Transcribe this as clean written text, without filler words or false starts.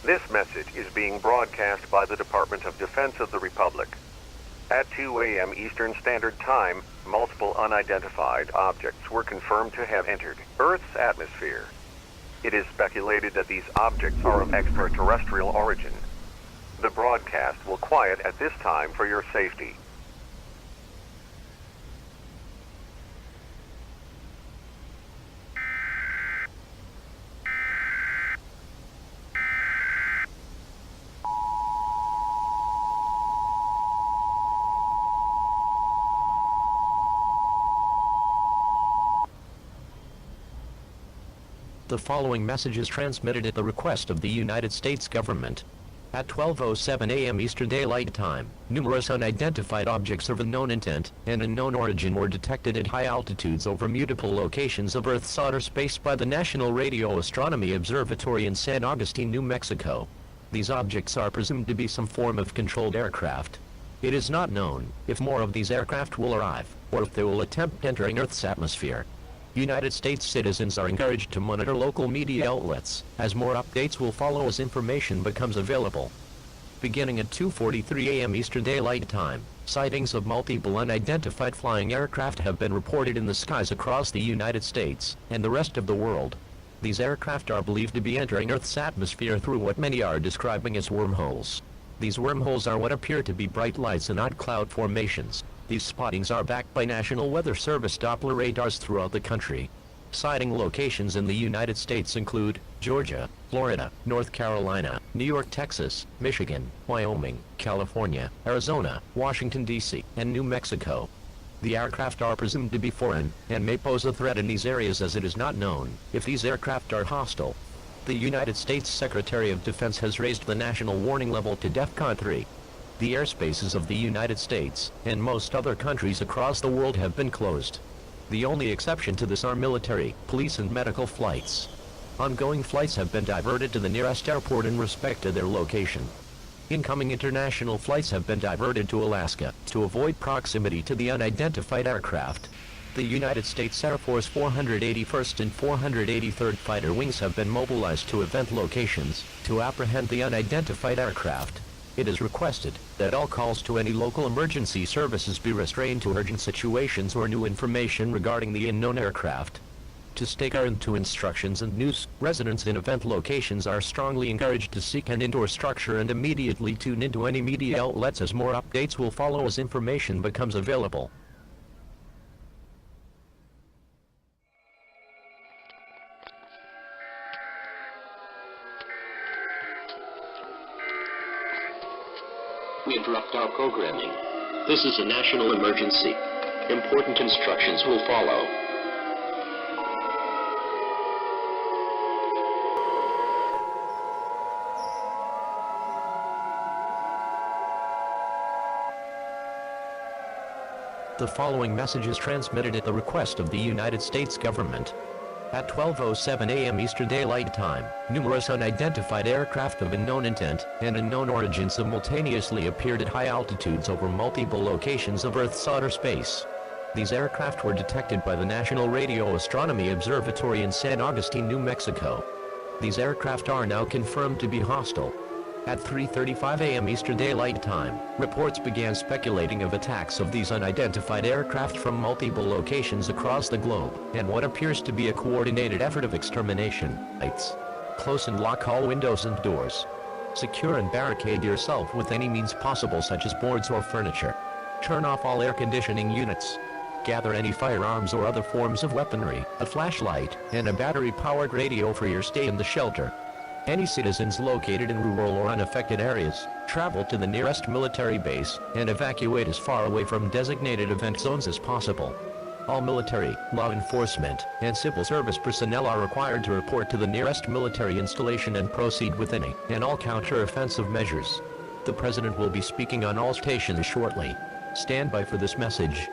This message is being broadcast by the Department of Defense of the Republic. At 2 a.m. Eastern Standard Time, multiple unidentified objects were confirmed to have entered Earth's atmosphere. It is speculated that these objects are of extraterrestrial origin. The broadcast will quiet at this time for your safety. The following message is transmitted at the request of the United States government. At 12:07 a.m. Eastern Daylight Time, numerous unidentified objects of unknown intent and unknown origin were detected at high altitudes over multiple locations of Earth's outer space by the National Radio Astronomy Observatory in San Agustin, New Mexico. These objects are presumed to be some form of controlled aircraft. It is not known if more of these aircraft will arrive, or if they will attempt entering Earth's atmosphere. United States citizens are encouraged to monitor local media outlets, as more updates will follow as information becomes available. Beginning at 2:43 a.m. Eastern Daylight Time, sightings of multiple unidentified flying aircraft have been reported in the skies across the United States and the rest of the world. These aircraft are believed to be entering Earth's atmosphere through what many are describing as wormholes. These wormholes are what appear to be bright lights and odd cloud formations. These spottings are backed by National Weather Service Doppler radars throughout the country. Sighting locations in the United States include Georgia, Florida, North Carolina, New York, Texas, Michigan, Wyoming, California, Arizona, Washington, D.C., and New Mexico. The aircraft are presumed to be foreign and may pose a threat in these areas, as it is not known if these aircraft are hostile. The United States Secretary of Defense has raised the national warning level to DEFCON 3. The airspaces of the United States and most other countries across the world have been closed. The only exception to this are military, police, and medical flights. Ongoing flights have been diverted to the nearest airport in respect to their location. Incoming international flights have been diverted to Alaska to avoid proximity to the unidentified aircraft. The United States Air Force 481st and 483rd Fighter Wings have been mobilized to event locations to apprehend the unidentified aircraft. It is requested that all calls to any local emergency services be restrained to urgent situations or new information regarding the unknown aircraft. To stay current to instructions and news, residents in event locations are strongly encouraged to seek an indoor structure and immediately tune into any media outlets, as more updates will follow as information becomes available. We interrupt our programming. This is a national emergency. Important instructions will follow. The following message is transmitted at the request of the United States government. At 12:07 a.m. Eastern Daylight Time, numerous unidentified aircraft of unknown intent and unknown origin simultaneously appeared at high altitudes over multiple locations of Earth's outer space. These aircraft were detected by the National Radio Astronomy Observatory in San Agustin, New Mexico. These aircraft are now confirmed to be hostile. At 3:35 a.m. Eastern Daylight Time, reports began speculating of attacks of these unidentified aircraft from multiple locations across the globe, and what appears to be a coordinated effort of extermination. Lights. Close and lock all windows and doors. Secure and barricade yourself with any means possible, such as boards or furniture. Turn off all air conditioning units. Gather any firearms or other forms of weaponry, a flashlight, and a battery-powered radio for your stay in the shelter. Any citizens located in rural or unaffected areas, travel to the nearest military base and evacuate as far away from designated event zones as possible. All military, law enforcement, and civil service personnel are required to report to the nearest military installation and proceed with any and all counter-offensive measures. The President will be speaking on all stations shortly. Stand by for this message.